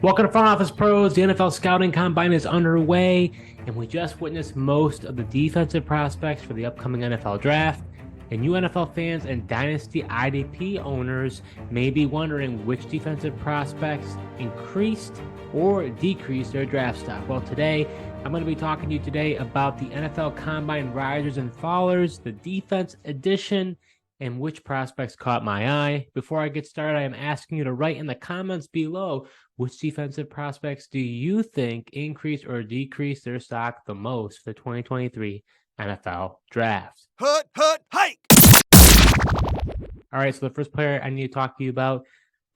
Welcome to Front Office Pros. The NFL Scouting Combine is underway, and we just witnessed most of the defensive prospects for the upcoming NFL Draft. And you NFL fans and Dynasty IDP owners may be wondering which defensive prospects increased or decreased their draft stock. Well, today, I'm going to be talking to you today about the NFL Combine risers and fallers, the defense edition, and which prospects caught my eye. Before I get started, I am asking you to write in the comments below which defensive prospects do you think increase or decrease their stock the most for the 2023 NFL Draft? Hike! All right, so the first player I need to talk to you about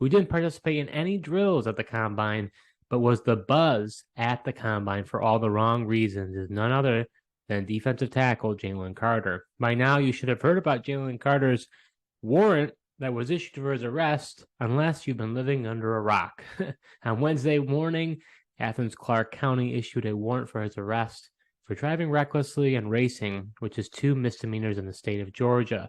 who didn't participate in any drills at the Combine, but was the buzz at the Combine for all the wrong reasons is none other than defensive tackle Jalen Carter. By now, you should have heard about Jalen Carter's warrant that was issued for his arrest, unless you've been living under a rock. On Wednesday morning, Athens-Clarke County issued a warrant for his arrest for driving recklessly and racing, which is 2 misdemeanors in the state of Georgia.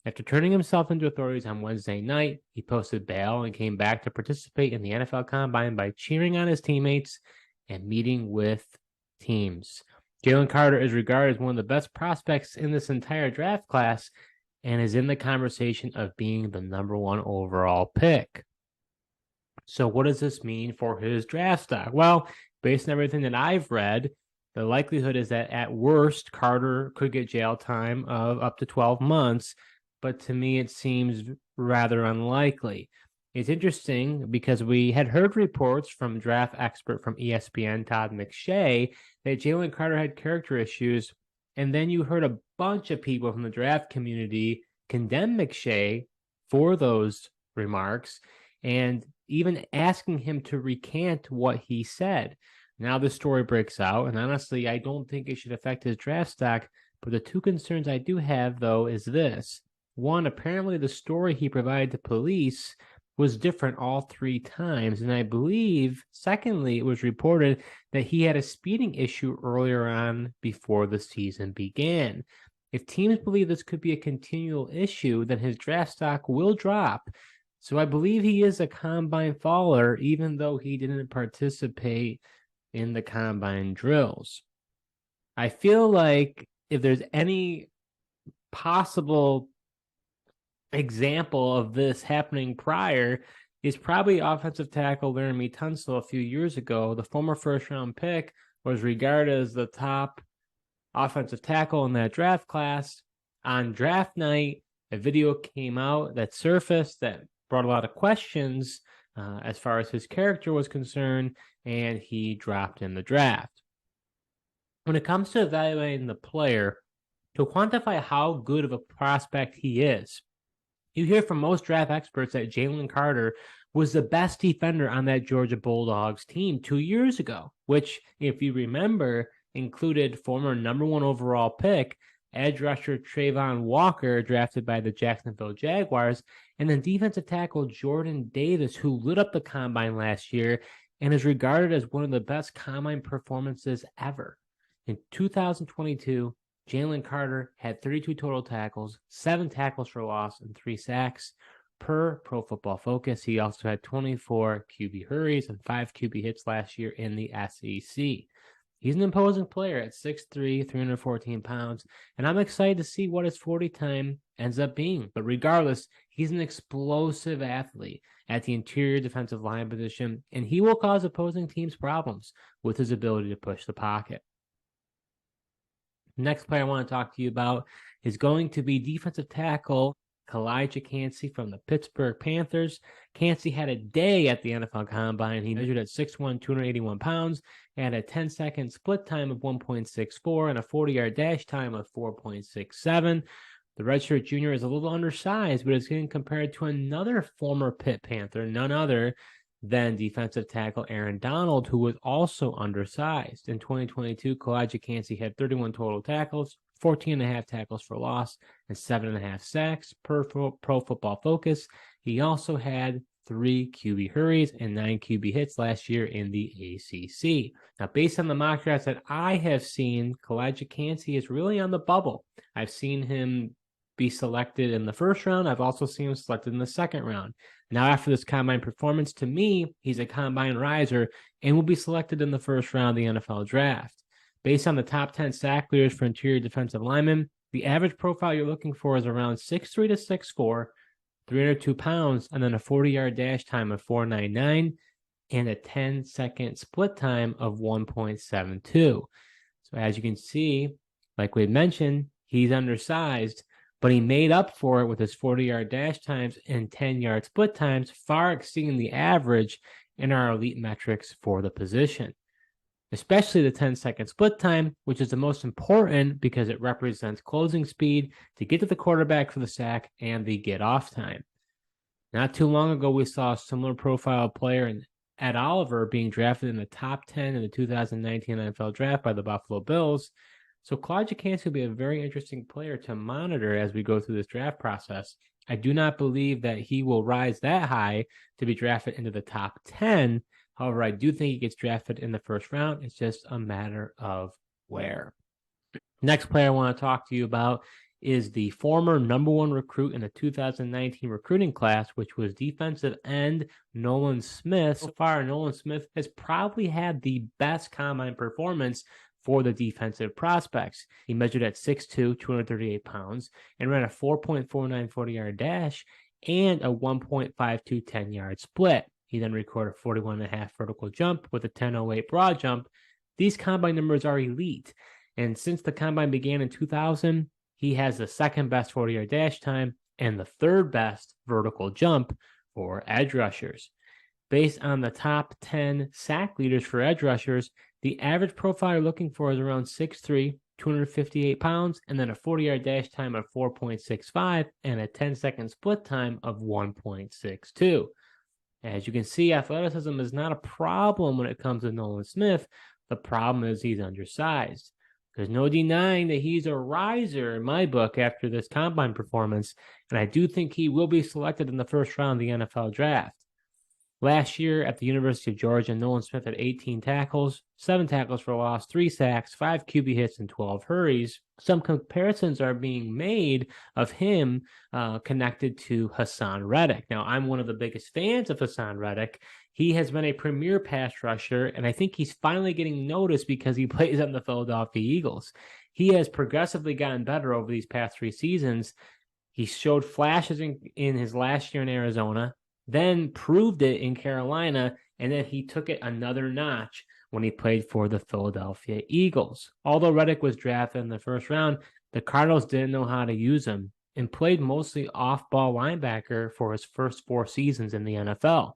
After turning himself into authorities on Wednesday night, he posted bail and came back to participate in the NFL Combine by cheering on his teammates and meeting with teams. Jalen Carter is regarded as one of the best prospects in this entire draft class and is in the conversation of being the #1 overall pick. So what does this mean for his draft stock? Well, based on everything that I've read, the likelihood is that at worst, Carter could get jail time of up to 12 months, but to me, it seems rather unlikely. It's interesting because we had heard reports from draft expert from ESPN, Todd McShay, that Jalen Carter had character issues, and then you heard a bunch of people from the draft community condemn McShay for those remarks and even asking him to recant what he said. Now the story breaks out, and honestly, I don't think it should affect his draft stock, but the two concerns I do have, though, is this. One, apparently the story he provided to police was different all 3 times. And I believe, secondly, it was reported that he had a speeding issue earlier on before the season began. If teams believe this could be a continual issue, then his draft stock will drop. So I believe he is a Combine faller, even though he didn't participate in the Combine drills. I feel like if there's any possible example of this happening prior is probably offensive tackle Laramie Tunsil a few years ago. The former first-round pick was regarded as the top offensive tackle in that draft class. On draft night, a video came out that surfaced that brought a lot of questions as far as his character was concerned, and he dropped in the draft. When it comes to evaluating the player, to quantify how good of a prospect he is, you hear from most draft experts that Jalen Carter was the best defender on that Georgia Bulldogs team 2 years ago, which, if you remember, included former #1 overall pick, edge rusher Trayvon Walker, drafted by the Jacksonville Jaguars, and then defensive tackle Jordan Davis, who lit up the Combine last year and is regarded as one of the best Combine performances ever. In 2022, Jalen Carter had 32 total tackles, 7 tackles for loss, and 3 sacks. Per Pro Football Focus, he also had 24 QB hurries and 5 QB hits last year in the SEC. He's an imposing player at 6'3", 314 pounds, and I'm excited to see what his 40 time ends up being. But regardless, he's an explosive athlete at the interior defensive line position, and he will cause opposing teams problems with his ability to push the pocket. Next player I want to talk to you about is going to be defensive tackle Calijah Kancey from the Pittsburgh Panthers. Kancey had a day at the NFL Combine. He measured at 6'1", 281 pounds, and a 10-second split time of 1.64 and a 40-yard dash time of 4.67. The redshirt junior is a little undersized, but is getting compared to another former Pitt Panther, none other than defensive tackle Aaron Donald, who was also undersized. In 2022, Calijah Kancey had 31 total tackles, 14.5 tackles for loss, and 7.5 sacks. Per Pro Football Focus, he also had 3 QB hurries and 9 QB hits last year in the ACC. Now, based on the mock drafts that I have seen, Calijah Kancey is really on the bubble. I've seen him be selected in the first round. I've also seen him selected in the second round. Now, after this combine performance, to me, he's a combine riser and will be selected in the first round of the NFL draft. Based on the top 10 sack leaders for interior defensive linemen, the average profile you're looking for is around 6'3" to 6'4", 302 pounds, and then a 40-yard dash time of 4.99 and a 10-second split time of 1.72. So as you can see, like we mentioned, he's undersized, but he made up for it with his 40-yard dash times and 10-yard split times, far exceeding the average in our elite metrics for the position. Especially the 10-second split time, which is the most important because it represents closing speed to get to the quarterback for the sack and the get-off time. Not too long ago, we saw a similar profile player in Ed Oliver being drafted in the top 10 in the 2019 NFL draft by the Buffalo Bills. So Calijah Kancey will be a very interesting player to monitor as we go through this draft process. I do not believe that he will rise that high to be drafted into the top 10. However, I do think he gets drafted in the first round. It's just a matter of where. Next player I want to talk to you about is the former #1 recruit in the 2019 recruiting class, which was defensive end Nolan Smith. So far, Nolan Smith has probably had the best combine performance for the defensive prospects. He measured at 6'2", 238 pounds, and ran a 4.49 40-yard dash and a 1.52 10-yard split. He then recorded a 41.5 vertical jump with a 10.08 broad jump. These combine numbers are elite. And since the combine began in 2000, he has the second best 40-yard dash time and the third best vertical jump for edge rushers. Based on the top 10 sack leaders for edge rushers, the average profile you're looking for is around 6'3", 258 pounds, and then a 40-yard dash time of 4.65 and a 10-second split time of 1.62. As you can see, athleticism is not a problem when it comes to Nolan Smith. The problem is he's undersized. There's no denying that he's a riser in my book after this combine performance, and I do think he will be selected in the first round of the NFL draft. Last year at the University of Georgia, Nolan Smith had 18 tackles, 7 tackles for loss, 3 sacks, 5 QB hits, and 12 hurries. Some comparisons are being made of him connected to Hassan Reddick. Now, I'm one of the biggest fans of Hassan Reddick. He has been a premier pass rusher, and I think he's finally getting noticed because he plays on the Philadelphia Eagles. He has progressively gotten better over these past 3 seasons. He showed flashes in his last year in Arizona, then proved it in Carolina, and then he took it another notch when he played for the Philadelphia Eagles. Although Reddick was drafted in the first round, the Cardinals didn't know how to use him and played mostly off-ball linebacker for his first 4 seasons in the NFL.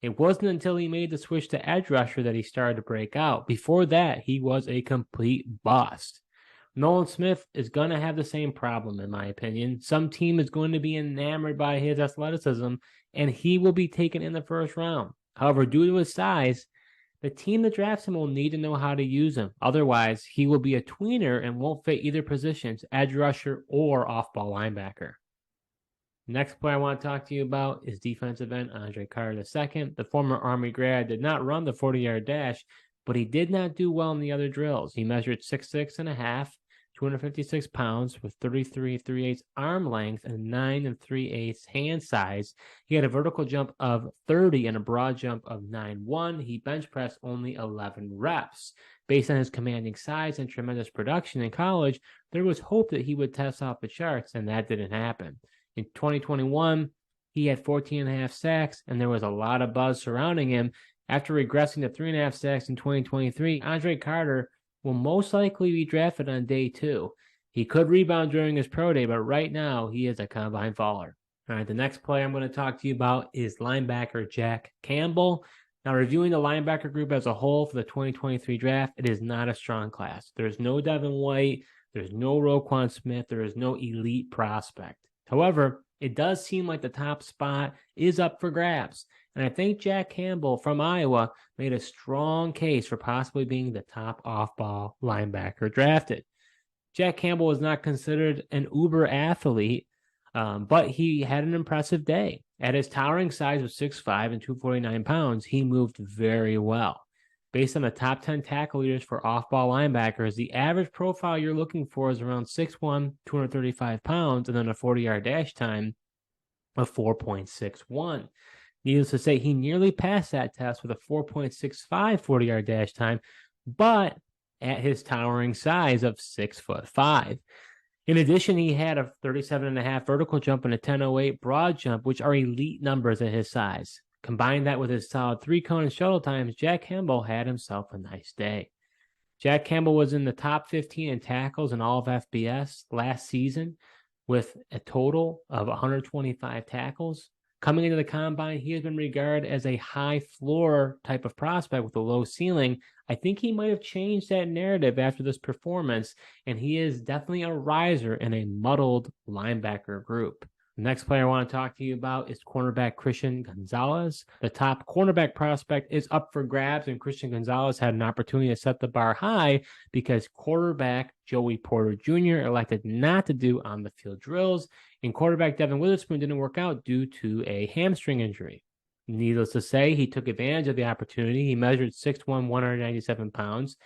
It wasn't until he made the switch to edge rusher that he started to break out. Before that, he was a complete bust. Nolan Smith is going to have the same problem, in my opinion. Some team is going to be enamored by his athleticism, and he will be taken in the first round. However, due to his size, the team that drafts him will need to know how to use him. Otherwise, he will be a tweener and won't fit either positions, edge rusher or off-ball linebacker. Next player I want to talk to you about is defensive end Ji'Ayir Carter II. The former Army grad did not run the 40-yard dash, but he did not do well in the other drills. He measured 6'6.5", 256 pounds with 33 3/8 arm length and 9 3/8 hand size. He had a vertical jump of 30 and a broad jump of 9.1. He bench pressed only 11 reps. Based on his commanding size and tremendous production in college, there was hope that he would test off the charts, and that didn't happen. In 2021, he had 14.5 sacks, and there was a lot of buzz surrounding him. After regressing to 3.5 sacks in 2023, Ji'Ayir Carter will most likely be drafted on day 2. He could rebound during his pro day, but right now he is a combine faller. All right, the next player I'm going to talk to you about is linebacker Jack Campbell. Now, reviewing the linebacker group as a whole for the 2023 draft, it is not a strong class. There's no Devin White, there's no Roquan Smith, there is no elite prospect. However, it does seem like the top spot is up for grabs. And I think Jack Campbell from Iowa made a strong case for possibly being the top off-ball linebacker drafted. Jack Campbell was not considered an uber athlete, but he had an impressive day. At his towering size of 6'5" and 249 pounds, he moved very well. Based on the top 10 tackle leaders for off-ball linebackers, the average profile you're looking for is around 6'1", 235 pounds, and then a 40-yard dash time of 4.61. Needless to say, he nearly passed that test with a 4.65 40-yard dash time, but at his towering size of 6'5". In addition, he had a 37.5 vertical jump and a 10.08 broad jump, which are elite numbers at his size. Combine that with his solid 3-cone and shuttle times, Jack Campbell had himself a nice day. Jack Campbell was in the top 15 in tackles in all of FBS last season with a total of 125 tackles. Coming into the combine, he has been regarded as a high floor type of prospect with a low ceiling. I think he might have changed that narrative after this performance, and he is definitely a riser in a muddled linebacker group. The next player I want to talk to you about is cornerback Christian Gonzalez. The top cornerback prospect is up for grabs, and Christian Gonzalez had an opportunity to set the bar high because quarterback Joey Porter Jr. elected not to do on-the-field drills, and quarterback Devin Witherspoon didn't work out due to a hamstring injury. Needless to say, he took advantage of the opportunity. He measured 6'1", 197 pounds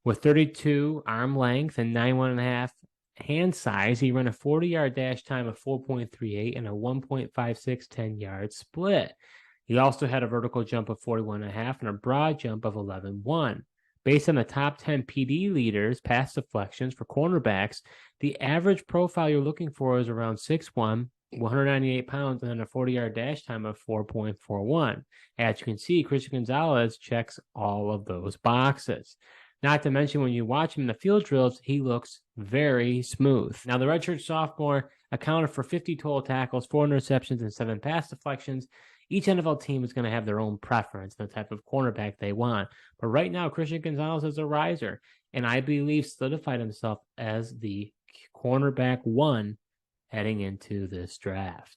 with 32 arm length and 9'1.5" hand size. He ran a 40-yard dash time of 4.38 and a 1.56 10-yard split. He also had a vertical jump of 41.5 and a broad jump of 11.1. Based on the top 10 PD leaders, pass deflections for cornerbacks, the average profile you're looking for is around 6'1", 198 pounds, and then a 40-yard dash time of 4.41. As you can see, Christian Gonzalez checks all of those boxes. Not to mention, when you watch him in the field drills, he looks very smooth. Now, the redshirt sophomore accounted for 50 total tackles, 4 interceptions, and 7 pass deflections. Each NFL team is going to have their own preference, the type of cornerback they want. But right now, Christian Gonzalez is a riser, and I believe solidified himself as the cornerback 1 heading into this draft.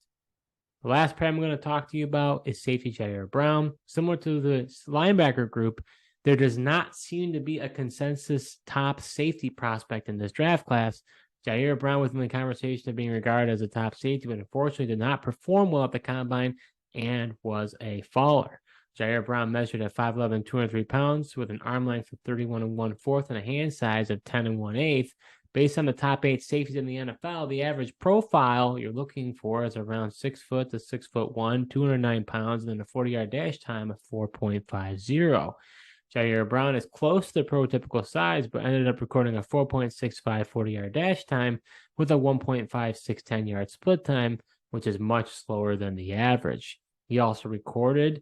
The last pair I'm going to talk to you about is safety Ji'Ayir Brown. Similar to the linebacker group, there does not seem to be a consensus top safety prospect in this draft class. Ji'Ayir Brown was in the conversation of being regarded as a top safety, but unfortunately did not perform well at the combine and was a faller. Ji'Ayir Brown measured at 5'11", 203 pounds with an arm length of 31 1/4 and a hand size of 10 1/8. Based on the top 8 safeties in the NFL, the average profile you're looking for is around 6 foot to 6'1", 209 pounds, and then a 40-yard dash time of 4.50. Ji'Ayir Brown is close to the prototypical size, but ended up recording a 4.65 40-yard dash time with a 1.56 10-yard split time, which is much slower than the average. He also recorded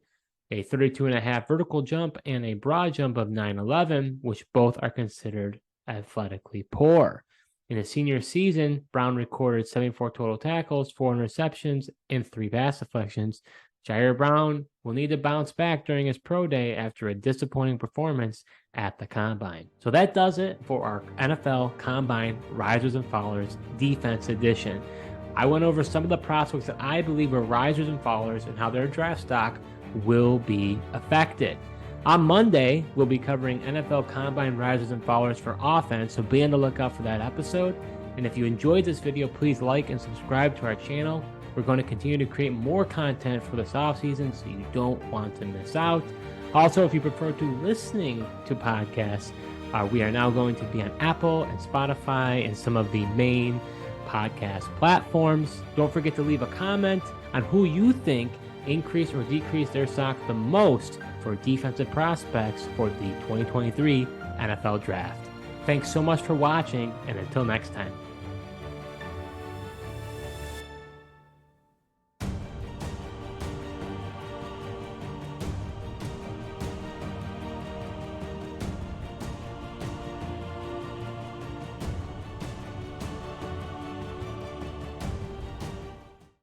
a 32.5 vertical jump and a broad jump of 9.11, which both are considered athletically poor. In his senior season, Brown recorded 74 total tackles, 4 interceptions, and 3 pass deflections. Ji'Ayir Brown will need to bounce back during his pro day after a disappointing performance at the combine. So that does it for our NFL Combine Risers and Fallers Defense Edition. I went over some of the prospects that I believe are risers and fallers and how their draft stock will be affected. On Monday, we'll be covering NFL Combine Risers and Fallers for offense, so be on the lookout for that episode. And if you enjoyed this video, please like and subscribe to our channel. We're going to continue to create more content for this offseason, so you don't want to miss out. Also, if you prefer to listening to podcasts, we are now going to be on Apple and Spotify and some of the main podcast platforms. Don't forget to leave a comment on who you think increased or decreased their stock the most for defensive prospects for the 2023 NFL Draft. Thanks so much for watching, and until next time.